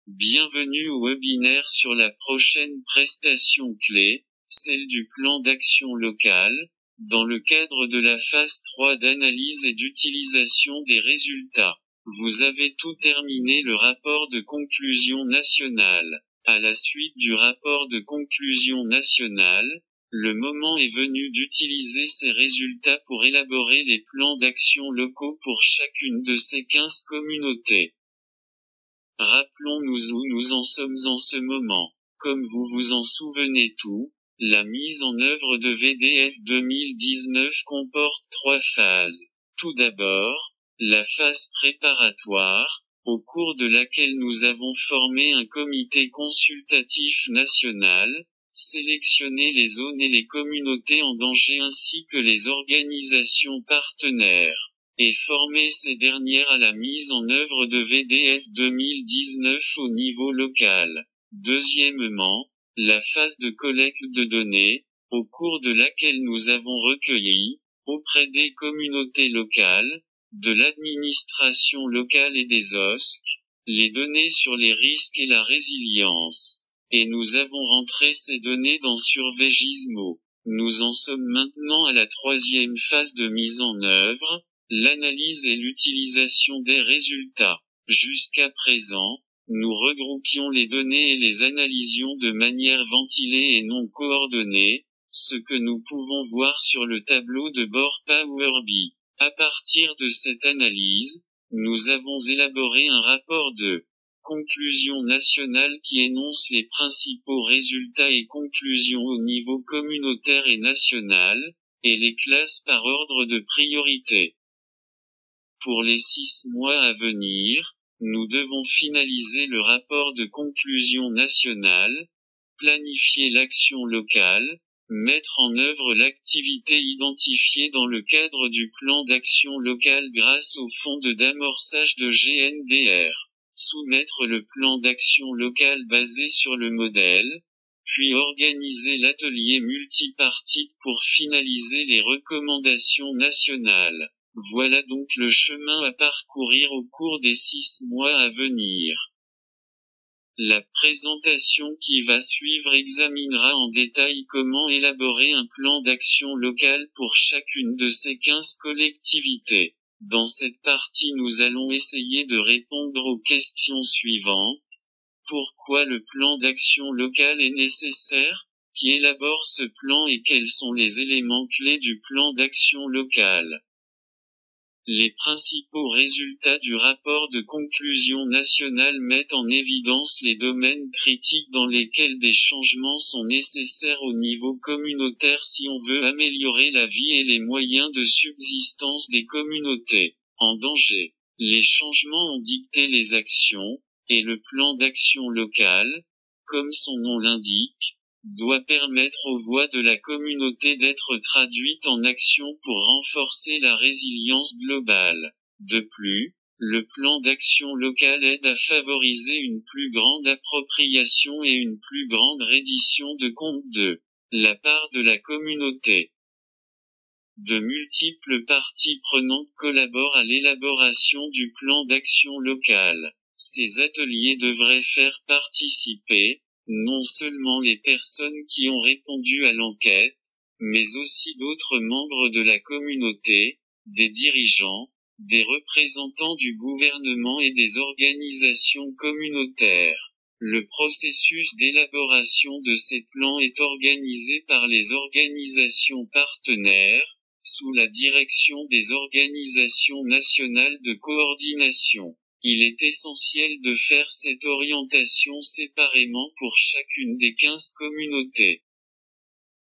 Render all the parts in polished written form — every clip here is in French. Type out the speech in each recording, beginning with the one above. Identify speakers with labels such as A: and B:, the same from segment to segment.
A: Bienvenue au webinaire sur la prochaine prestation clé, celle du plan d'action local, dans le cadre de la phase 3 d'analyse et d'utilisation des résultats. Vous avez tout terminé le rapport de conclusion nationale. À la suite du rapport de conclusion nationale, le moment est venu d'utiliser ces résultats pour élaborer les plans d'action locaux pour chacune de ces 15 communautés. Rappelons-nous où nous en sommes en ce moment. Comme vous vous en souvenez tout, la mise en œuvre de VDF 2019 comporte 3 phases. Tout d'abord, la phase préparatoire, au cours de laquelle nous avons formé un comité consultatif national, sélectionné les zones et les communautés en danger ainsi que les organisations partenaires, et former ces dernières à la mise en œuvre de VDF 2019 au niveau local. Deuxièmement, la phase de collecte de données, au cours de laquelle nous avons recueilli, auprès des communautés locales, de l'administration locale et des OSC, les données sur les risques et la résilience. Et nous avons rentré ces données dans Survegismo. Nous en sommes maintenant à la 3e phase de mise en œuvre, l'analyse et l'utilisation des résultats. Jusqu'à présent, nous regroupions les données et les analysions de manière ventilée et non coordonnée, ce que nous pouvons voir sur le tableau de bord Power BI. À partir de cette analyse, nous avons élaboré un rapport de conclusion nationale qui énonce les principaux résultats et conclusions au niveau communautaire et national, et les classe par ordre de priorité. Pour les 6 mois à venir, nous devons finaliser le rapport de conclusion nationale, planifier l'action locale, mettre en œuvre l'activité identifiée dans le cadre du plan d'action local grâce au fonds d'amorçage de GNDR, soumettre le plan d'action local basé sur le modèle, puis organiser l'atelier multipartite pour finaliser les recommandations nationales. Voilà donc le chemin à parcourir au cours des 6 mois à venir. La présentation qui va suivre examinera en détail comment élaborer un plan d'action local pour chacune de ces 15 collectivités. Dans cette partie nous allons essayer de répondre aux questions suivantes. Pourquoi le plan d'action local est nécessaire? Qui élabore ce plan et quels sont les éléments clés du plan d'action local? Les principaux résultats du rapport de conclusion nationale mettent en évidence les domaines critiques dans lesquels des changements sont nécessaires au niveau communautaire si on veut améliorer la vie et les moyens de subsistance des communautés en danger. Les changements ont dicté les actions, et le plan d'action locale, comme son nom l'indique, doit permettre aux voix de la communauté d'être traduites en action pour renforcer la résilience globale. De plus, le plan d'action locale aide à favoriser une plus grande appropriation et une plus grande reddition de compte de la part de la communauté. De multiples parties prenantes collaborent à l'élaboration du plan d'action locale. Ces ateliers devraient faire participer, non seulement les personnes qui ont répondu à l'enquête, mais aussi d'autres membres de la communauté, des dirigeants, des représentants du gouvernement et des organisations communautaires. Le processus d'élaboration de ces plans est organisé par les organisations partenaires, sous la direction des organisations nationales de coordination. Il est essentiel de faire cette orientation séparément pour chacune des 15 communautés.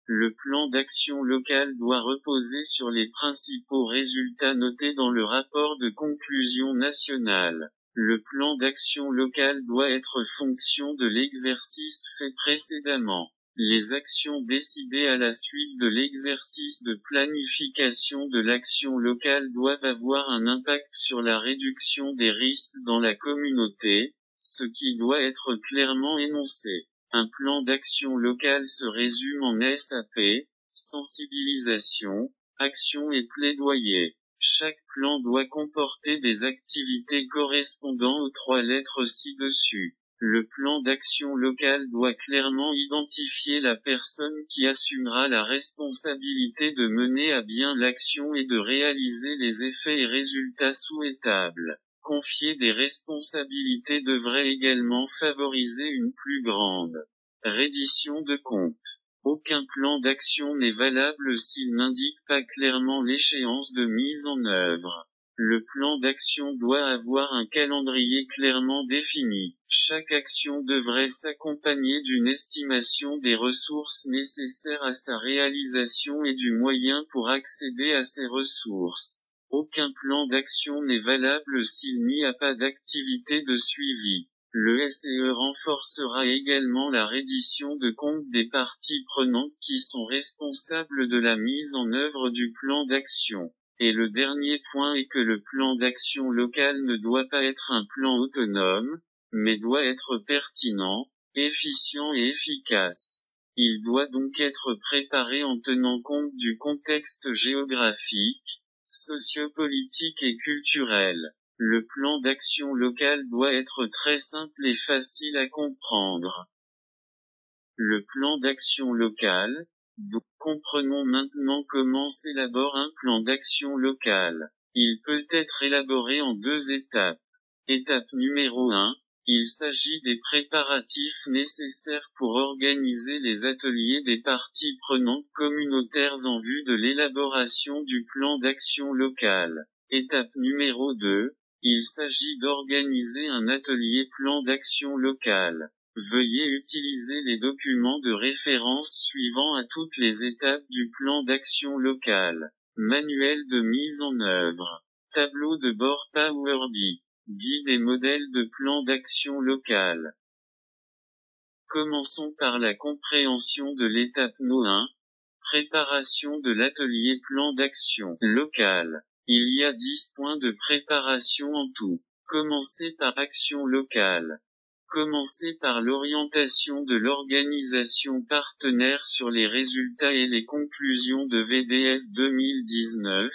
A: Le plan d'action locale doit reposer sur les principaux résultats notés dans le rapport de conclusion nationale. Le plan d'action locale doit être fonction de l'exercice fait précédemment. Les actions décidées à la suite de l'exercice de planification de l'action locale doivent avoir un impact sur la réduction des risques dans la communauté, ce qui doit être clairement énoncé. Un plan d'action locale se résume en SAP, sensibilisation, action et plaidoyer. Chaque plan doit comporter des activités correspondant aux 3 lettres ci-dessus. Le plan d'action local doit clairement identifier la personne qui assumera la responsabilité de mener à bien l'action et de réaliser les effets et résultats souhaitables. Confier des responsabilités devrait également favoriser une plus grande reddition de comptes. Aucun plan d'action n'est valable s'il n'indique pas clairement l'échéance de mise en œuvre. Le plan d'action doit avoir un calendrier clairement défini. Chaque action devrait s'accompagner d'une estimation des ressources nécessaires à sa réalisation et du moyen pour accéder à ces ressources. Aucun plan d'action n'est valable s'il n'y a pas d'activité de suivi. Le SEE renforcera également la reddition de comptes des parties prenantes qui sont responsables de la mise en œuvre du plan d'action. Et le dernier point est que le plan d'action local ne doit pas être un plan autonome, mais doit être pertinent, efficient et efficace. Il doit donc être préparé en tenant compte du contexte géographique, sociopolitique et culturel. Le plan d'action local doit être très simple et facile à comprendre. Le plan d'action local. Donc, comprenons maintenant comment s'élabore un plan d'action local. Il peut être élaboré en 2 étapes. Étape numéro 1. Il s'agit des préparatifs nécessaires pour organiser les ateliers des parties prenantes communautaires en vue de l'élaboration du plan d'action local. Étape numéro 2. Il s'agit d'organiser un atelier plan d'action local. Veuillez utiliser les documents de référence suivants à toutes les étapes du plan d'action local. Manuel de mise en œuvre. Tableau de bord Power BI. Guide et modèle de plan d'action local. Commençons par la compréhension de l'étape No1. Préparation de l'atelier plan d'action local. Il y a 10 points de préparation en tout. Commencez par action locale. Commencez par l'orientation de l'organisation partenaire sur les résultats et les conclusions de VDF 2019,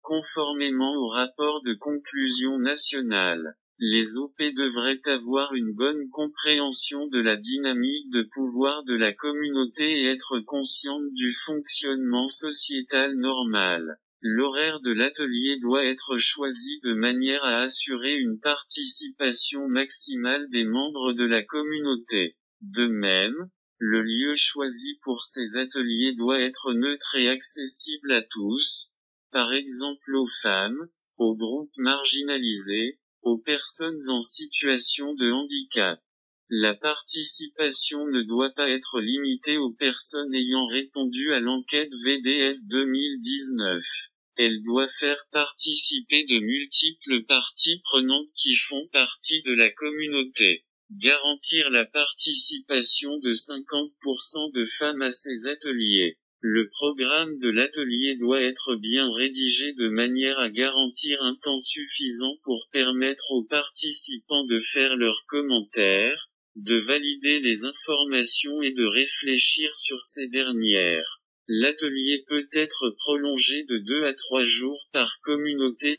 A: conformément au rapport de conclusion nationale. Les OP devraient avoir une bonne compréhension de la dynamique de pouvoir de la communauté et être conscientes du fonctionnement sociétal normal. L'horaire de l'atelier doit être choisi de manière à assurer une participation maximale des membres de la communauté. De même, le lieu choisi pour ces ateliers doit être neutre et accessible à tous, par exemple aux femmes, aux groupes marginalisés, aux personnes en situation de handicap. La participation ne doit pas être limitée aux personnes ayant répondu à l'enquête VDF 2019. Elle doit faire participer de multiples parties prenantes qui font partie de la communauté. Garantir la participation de 50% de femmes à ces ateliers. Le programme de l'atelier doit être bien rédigé de manière à garantir un temps suffisant pour permettre aux participants de faire leurs commentaires, de valider les informations et de réfléchir sur ces dernières. L'atelier peut être prolongé de 2 à 3 jours par communauté.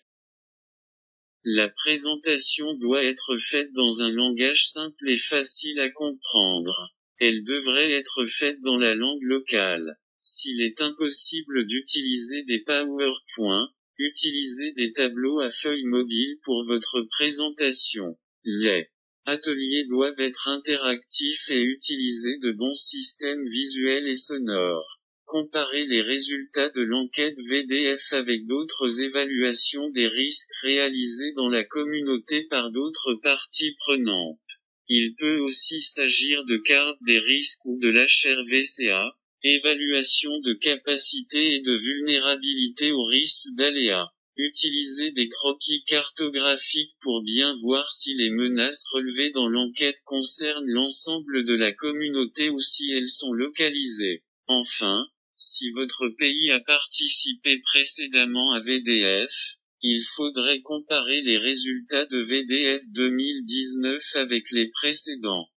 A: La présentation doit être faite dans un langage simple et facile à comprendre. Elle devrait être faite dans la langue locale. S'il est impossible d'utiliser des PowerPoint, utilisez des tableaux à feuilles mobiles pour votre présentation. Les ateliers doivent être interactifs et utiliser de bons systèmes visuels et sonores. Comparer les résultats de l'enquête VDF avec d'autres évaluations des risques réalisées dans la communauté par d'autres parties prenantes. Il peut aussi s'agir de cartes des risques ou de l'HRVCA, évaluation de capacité et de vulnérabilité au risque d'aléas. Utilisez des croquis cartographiques pour bien voir si les menaces relevées dans l'enquête concernent l'ensemble de la communauté ou si elles sont localisées. Enfin, si votre pays a participé précédemment à VDF, il faudrait comparer les résultats de VDF 2019 avec les précédents.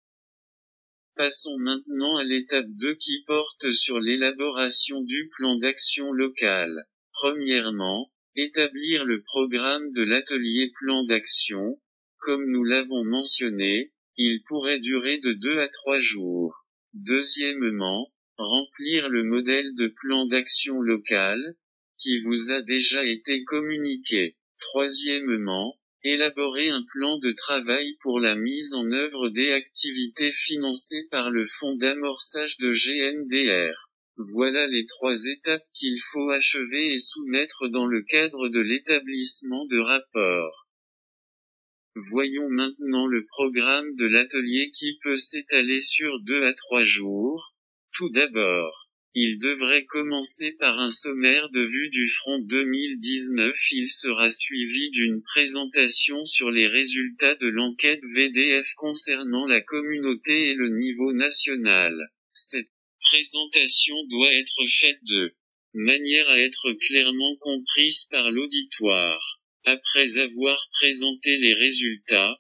A: Passons maintenant à l'étape 2 qui porte sur l'élaboration du plan d'action local. Premièrement, établir le programme de l'atelier plan d'action. Comme nous l'avons mentionné, Il pourrait durer de 2 à 3 jours. Deuxièmement, remplir le modèle de plan d'action local, qui vous a déjà été communiqué. Troisièmement, élaborer un plan de travail pour la mise en œuvre des activités financées par le fonds d'amorçage de GNDR. Voilà les 3 étapes qu'il faut achever et soumettre dans le cadre de l'établissement de rapports. Voyons maintenant le programme de l'atelier qui peut s'étaler sur 2 à 3 jours. Tout d'abord, il devrait commencer par un sommaire de vue du front 2019. Il sera suivi d'une présentation sur les résultats de l'enquête VDF concernant la communauté et le niveau national. Cette présentation doit être faite de manière à être clairement comprise par l'auditoire. Après avoir présenté les résultats,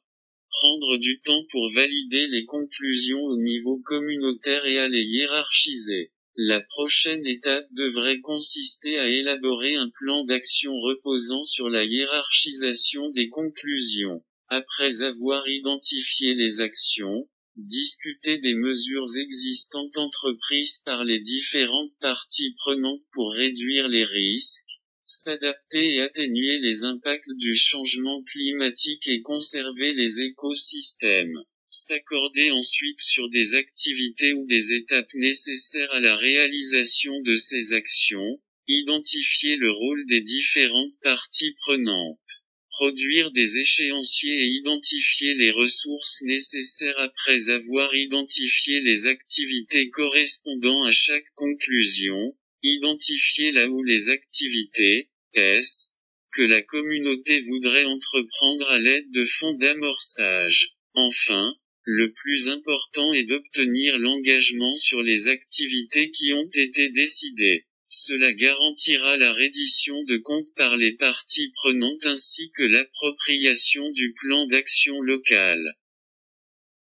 A: prendre du temps pour valider les conclusions au niveau communautaire et à les hiérarchiser. La prochaine étape devrait consister à élaborer un plan d'action reposant sur la hiérarchisation des conclusions. Après avoir identifié les actions, discuter des mesures existantes entreprises par les différentes parties prenantes pour réduire les risques, s'adapter et atténuer les impacts du changement climatique et conserver les écosystèmes. S'accorder ensuite sur des activités ou des étapes nécessaires à la réalisation de ces actions, identifier le rôle des différentes parties prenantes. Produire des échéanciers et identifier les ressources nécessaires après avoir identifié les activités correspondant à chaque conclusion. Identifier là où les activités, que la communauté voudrait entreprendre à l'aide de fonds d'amorçage. Enfin, le plus important est d'obtenir l'engagement sur les activités qui ont été décidées. Cela garantira la reddition de comptes par les parties prenantes ainsi que l'appropriation du plan d'action local.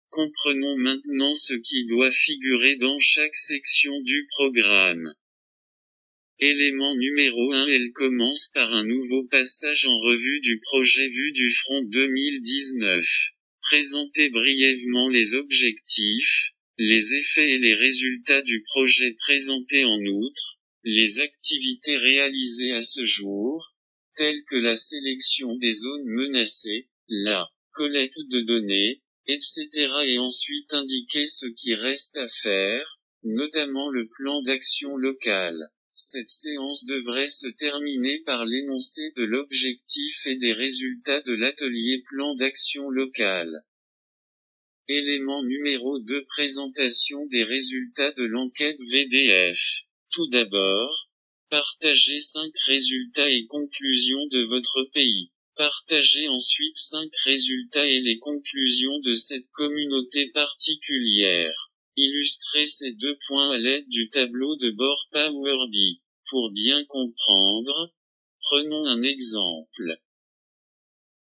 A: Comprenons maintenant ce qui doit figurer dans chaque section du programme. Élément numéro 1. Elle commence par un nouveau passage en revue du projet vue du front 2019. Présenter brièvement les objectifs, les effets et les résultats du projet présenté en outre, les activités réalisées à ce jour, telles que la sélection des zones menacées, la collecte de données, etc. et ensuite indiquer ce qui reste à faire, notamment le plan d'action local. Cette séance devrait se terminer par l'énoncé de l'objectif et des résultats de l'atelier plan d'action local. Élément numéro 2. Présentation des résultats de l'enquête VDF. Tout d'abord, partagez 5 résultats et conclusions de votre pays. Partagez ensuite 5 résultats et les conclusions de cette communauté particulière. Illustrez ces 2 points à l'aide du tableau de bord Power BI. Pour bien comprendre, prenons un exemple.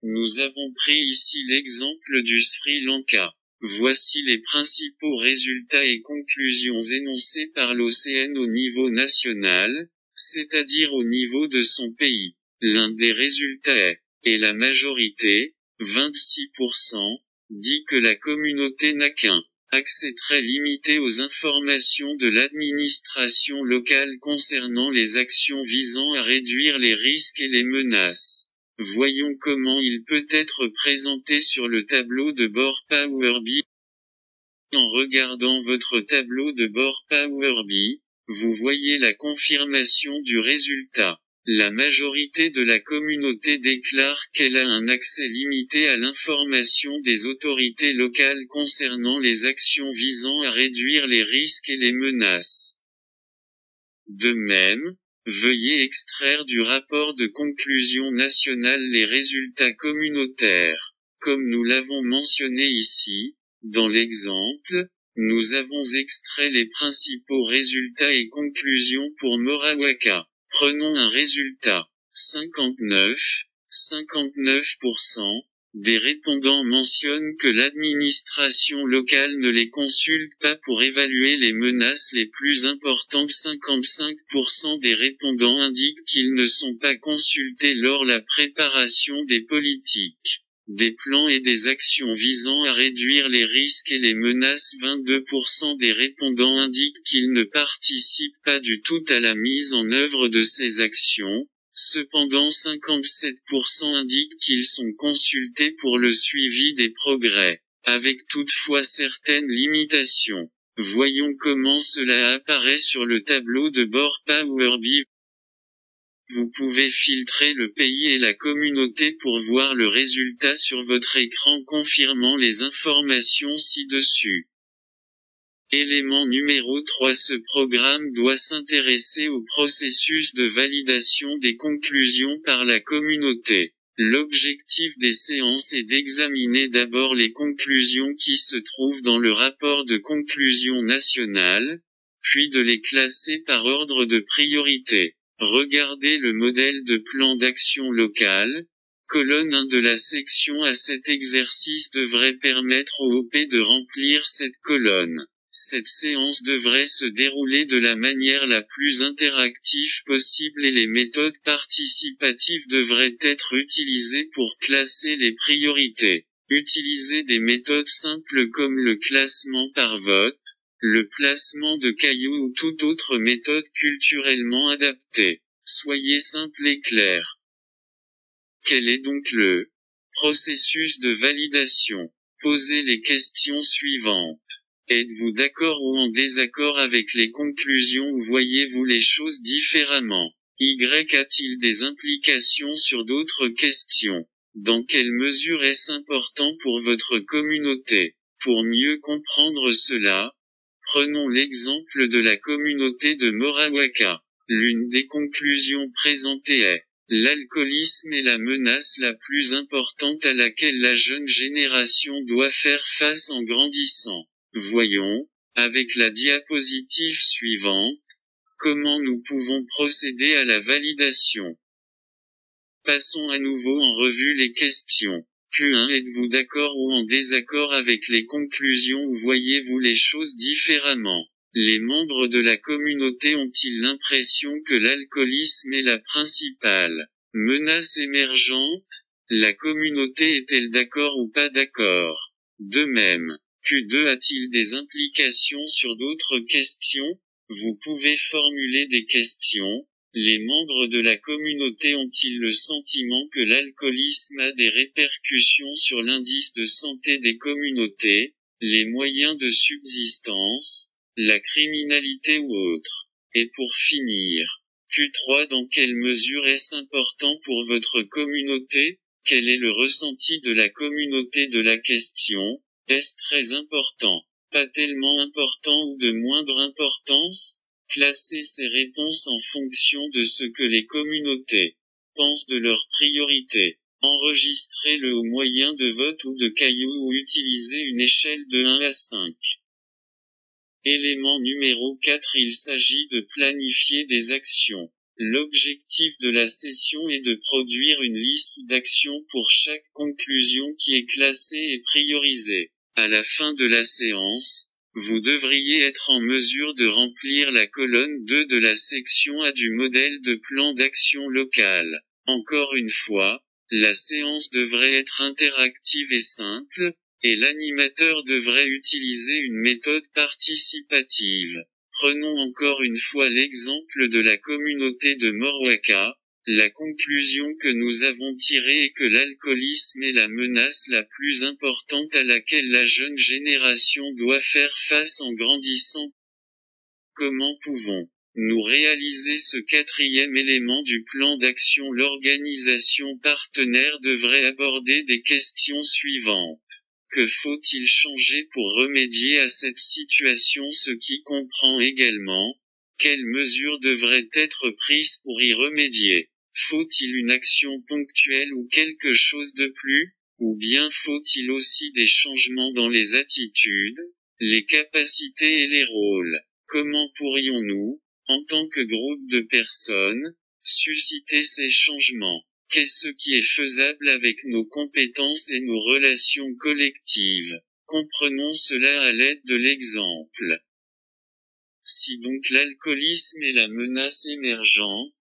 A: Nous avons pris ici l'exemple du Sri Lanka. Voici les principaux résultats et conclusions énoncés par l'OCN au niveau national, c'est-à-dire au niveau de son pays. L'un des résultats est, et la majorité, 26%, dit que la communauté n'a qu'un accès très limité aux informations de l'administration locale concernant les actions visant à réduire les risques et les menaces. Voyons comment il peut être présenté sur le tableau de bord Power BI. En regardant votre tableau de bord Power BI, vous voyez la confirmation du résultat. La majorité de la communauté déclare qu'elle a un accès limité à l'information des autorités locales concernant les actions visant à réduire les risques et les menaces. De même, veuillez extraire du rapport de conclusion nationale les résultats communautaires. Comme nous l'avons mentionné ici, dans l'exemple, nous avons extrait les principaux résultats et conclusions pour Morawaka. Prenons un résultat. 59% des répondants mentionnent que l'administration locale ne les consulte pas pour évaluer les menaces les plus importantes. 55% des répondants indiquent qu'ils ne sont pas consultés lors la préparation des politiques. Des plans et des actions visant à réduire les risques et les menaces. 22% des répondants indiquent qu'ils ne participent pas du tout à la mise en œuvre de ces actions. Cependant 57% indiquent qu'ils sont consultés pour le suivi des progrès, avec toutefois certaines limitations. Voyons comment cela apparaît sur le tableau de bord Power BI. Vous pouvez filtrer le pays et la communauté pour voir le résultat sur votre écran confirmant les informations ci-dessus. Élément numéro 3. Ce programme doit s'intéresser au processus de validation des conclusions par la communauté. L'objectif des séances est d'examiner d'abord les conclusions qui se trouvent dans le rapport de conclusion national, puis de les classer par ordre de priorité. Regardez le modèle de plan d'action local. Colonne 1 de la section A. Cet exercice devrait permettre au OP de remplir cette colonne. Cette séance devrait se dérouler de la manière la plus interactive possible et les méthodes participatives devraient être utilisées pour classer les priorités. Utilisez des méthodes simples comme le classement par vote, le placement de cailloux ou toute autre méthode culturellement adaptée. Soyez simple et clair. Quel est donc le processus de validation? Posez les questions suivantes. Êtes-vous d'accord ou en désaccord avec les conclusions ou voyez-vous les choses différemment? Y a-t-il des implications sur d'autres questions? Dans quelle mesure est-ce important pour votre communauté? Pour mieux comprendre cela, prenons l'exemple de la communauté de Morawaka. L'une des conclusions présentées est: l'alcoolisme est la menace la plus importante à laquelle la jeune génération doit faire face en grandissant. Voyons, avec la diapositive suivante, comment nous pouvons procéder à la validation. Passons à nouveau en revue les questions. Q1. Êtes-vous d'accord ou en désaccord avec les conclusions ou voyez-vous les choses différemment? Les membres de la communauté ont-ils l'impression que l'alcoolisme est la principale menace émergente? La communauté est-elle d'accord ou pas d'accord? De même, Q2 a-t-il des implications sur d'autres questions? Vous pouvez formuler des questions. Les membres de la communauté ont-ils le sentiment que l'alcoolisme a des répercussions sur l'indice de santé des communautés, les moyens de subsistance, la criminalité ou autre? Et pour finir, Q3. Dans quelle mesure est-ce important pour votre communauté? Quel est le ressenti de la communauté de la question? Est-ce très important? Pas tellement important ou de moindre importance? Classez ces réponses en fonction de ce que les communautés pensent de leurs priorités. Enregistrez-le au moyen de vote ou de cailloux ou utilisez une échelle de 1 à 5. Élément numéro 4. Il s'agit de planifier des actions. L'objectif de la session est de produire une liste d'actions pour chaque conclusion qui est classée et priorisée. À la fin de la séance, vous devriez être en mesure de remplir la colonne 2 de la section A du modèle de plan d'action local. Encore une fois, la séance devrait être interactive et simple, et l'animateur devrait utiliser une méthode participative. Prenons encore une fois l'exemple de la communauté de Morawaka. La conclusion que nous avons tirée est que l'alcoolisme est la menace la plus importante à laquelle la jeune génération doit faire face en grandissant. Comment pouvons-nous réaliser ce quatrième élément du plan d'action? L'organisation partenaire devrait aborder des questions suivantes. Que faut-il changer pour remédier à cette situation? Ce qui comprend également, quelles mesures devraient être prises pour y remédier? Faut-il une action ponctuelle ou quelque chose de plus? Ou bien faut-il aussi des changements dans les attitudes, les capacités et les rôles? Comment pourrions-nous, en tant que groupe de personnes, susciter ces changements? Qu'est-ce qui est faisable avec nos compétences et nos relations collectives? Comprenons cela à l'aide de l'exemple. Si donc l'alcoolisme est la menace émergente,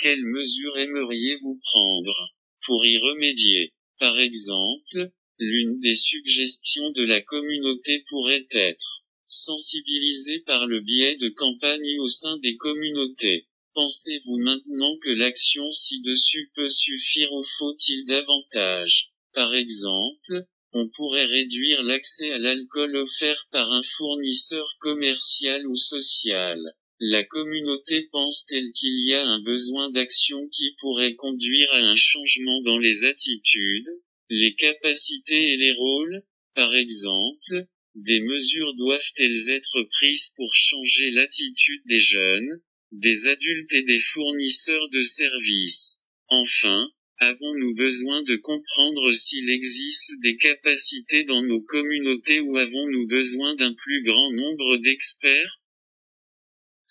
A: quelles mesures aimeriez-vous prendre pour y remédier? Par exemple, l'une des suggestions de la communauté pourrait être sensibiliser par le biais de campagnes au sein des communautés. Pensez-vous maintenant que l'action ci-dessus peut suffire ou faut-il davantage? Par exemple, on pourrait réduire l'accès à l'alcool offert par un fournisseur commercial ou social. La communauté pense-t-elle qu'il y a un besoin d'action qui pourrait conduire à un changement dans les attitudes, les capacités et les rôles? Par exemple, des mesures doivent-elles être prises pour changer l'attitude des jeunes, des adultes et des fournisseurs de services? Enfin, avons-nous besoin de comprendre s'il existe des capacités dans nos communautés ou avons-nous besoin d'un plus grand nombre d'experts?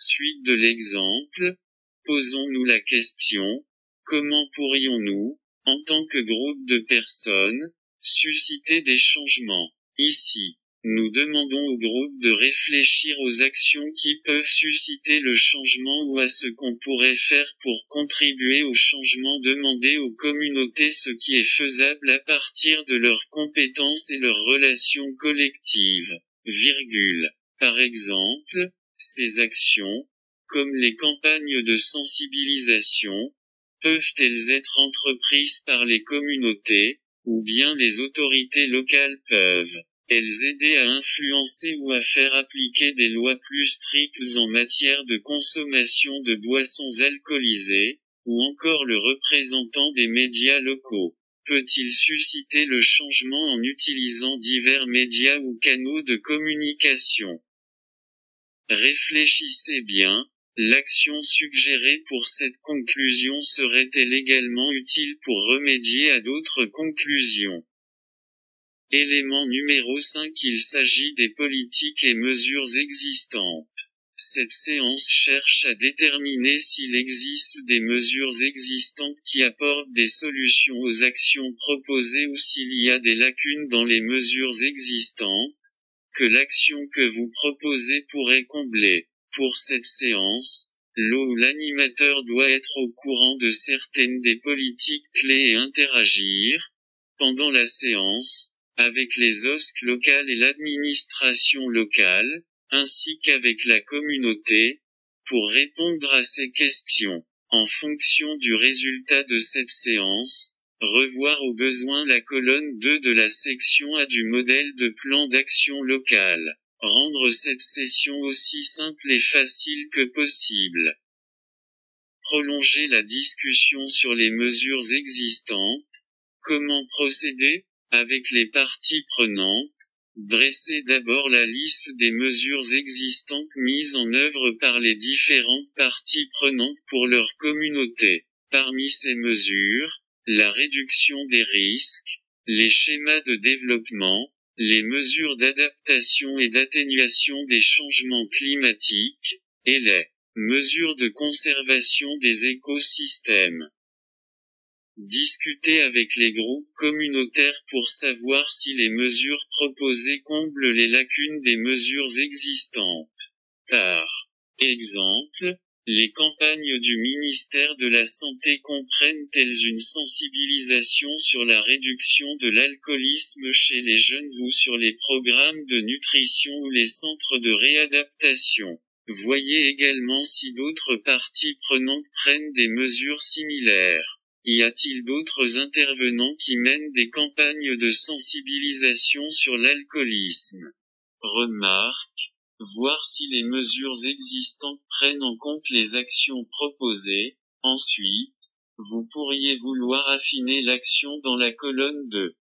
A: Suite de l'exemple. Posons-nous la question, comment pourrions-nous, en tant que groupe de personnes, susciter des changements? Ici, nous demandons au groupe de réfléchir aux actions qui peuvent susciter le changement ou à ce qu'on pourrait faire pour contribuer au changement demandé aux communautés, ce qui est faisable à partir de leurs compétences et leurs relations collectives. Par exemple, ces actions, comme les campagnes de sensibilisation, peuvent-elles être entreprises par les communautés, ou bien les autorités locales peuvent-elles aider à influencer ou à faire appliquer des lois plus strictes en matière de consommation de boissons alcoolisées, ou encore le représentant des médias locaux peut-il susciter le changement en utilisant divers médias ou canaux de communication? Réfléchissez bien, l'action suggérée pour cette conclusion serait-elle également utile pour remédier à d'autres conclusions? Élément numéro 5. Il s'agit des politiques et mesures existantes. Cette séance cherche à déterminer s'il existe des mesures existantes qui apportent des solutions aux actions proposées ou s'il y a des lacunes dans les mesures existantes, que l'action que vous proposez pourrait combler. Pour cette séance, l'animateur doit être au courant de certaines des politiques clés et interagir, pendant la séance, avec les OSC locales et l'administration locale, ainsi qu'avec la communauté, pour répondre à ces questions. En fonction du résultat de cette séance, revoir au besoin la colonne 2 de la section A du modèle de plan d'action local. Rendre cette session aussi simple et facile que possible. Prolonger la discussion sur les mesures existantes. Comment procéder? Avec les parties prenantes. Dresser d'abord la liste des mesures existantes mises en œuvre par les différentes parties prenantes pour leur communauté. Parmi ces mesures, la réduction des risques, les schémas de développement, les mesures d'adaptation et d'atténuation des changements climatiques, et les mesures de conservation des écosystèmes. Discuter avec les groupes communautaires pour savoir si les mesures proposées comblent les lacunes des mesures existantes. Par exemple, les campagnes du ministère de la Santé comprennent-elles une sensibilisation sur la réduction de l'alcoolisme chez les jeunes ou sur les programmes de nutrition ou les centres de réadaptation? Voyez également si d'autres parties prenantes prennent des mesures similaires. Y a-t-il d'autres intervenants qui mènent des campagnes de sensibilisation sur l'alcoolisme? Remarque. Voir si les mesures existantes prennent en compte les actions proposées. Ensuite, vous pourriez vouloir affiner l'action dans la colonne 2.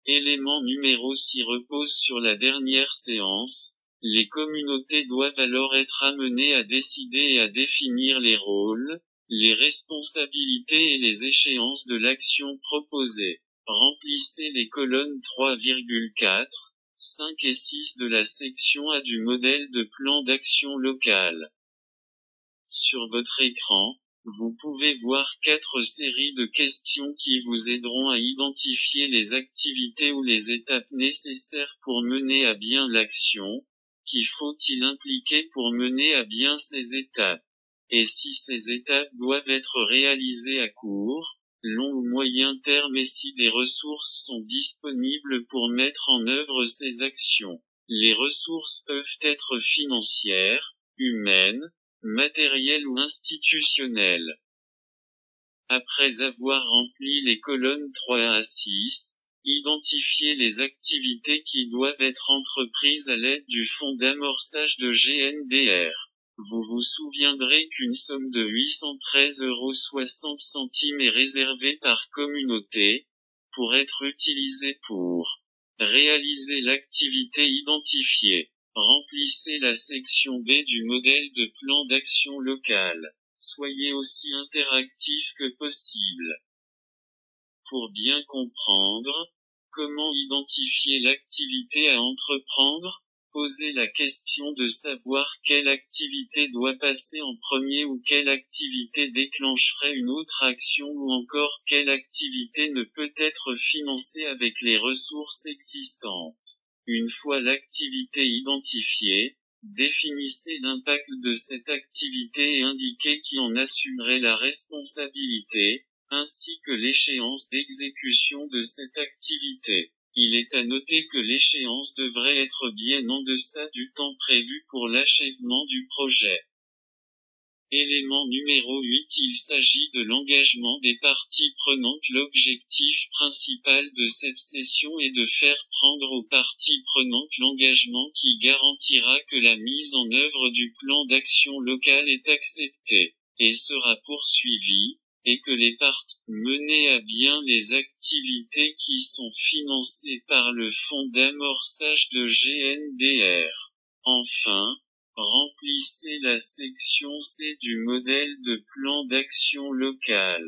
A: Élément numéro 6 repose sur la dernière séance. Les communautés doivent alors être amenées à décider et à définir les rôles, les responsabilités et les échéances de l'action proposée. Remplissez les colonnes 3,4, 5 et 6 de la section A du modèle de plan d'action local. Sur votre écran, vous pouvez voir 4 séries de questions qui vous aideront à identifier les activités ou les étapes nécessaires pour mener à bien l'action. Qui faut-il impliquer pour mener à bien ces étapes? Et si ces étapes doivent être réalisées à court, long ou moyen terme et si des ressources sont disponibles pour mettre en œuvre ces actions. Les ressources peuvent être financières, humaines, matérielles ou institutionnelles. Après avoir rempli les colonnes 3 à 6, identifiez les activités qui doivent être entreprises à l'aide du fonds d'amorçage de GNDR. Vous vous souviendrez qu'une somme de 813,60 € est réservée par communauté, pour être utilisée pour réaliser l'activité identifiée. Remplissez la section B du modèle de plan d'action local. Soyez aussi interactif que possible. Pour bien comprendre, comment identifier l'activité à entreprendre? Posez la question de savoir quelle activité doit passer en premier ou quelle activité déclencherait une autre action ou encore quelle activité ne peut être financée avec les ressources existantes. Une fois l'activité identifiée, définissez l'impact de cette activité et indiquez qui en assumerait la responsabilité, ainsi que l'échéance d'exécution de cette activité. Il est à noter que l'échéance devrait être bien en deçà du temps prévu pour l'achèvement du projet. Élément numéro 8. Il s'agit de l'engagement des parties prenantes. L'objectif principal de cette session est de faire prendre aux parties prenantes l'engagement qui garantira que la mise en œuvre du plan d'action local est acceptée, et sera poursuivie, et que les parties menent à bien les activités qui sont financées par le fonds d'amorçage de GNDR. Enfin, remplissez la section C du modèle de plan d'action local.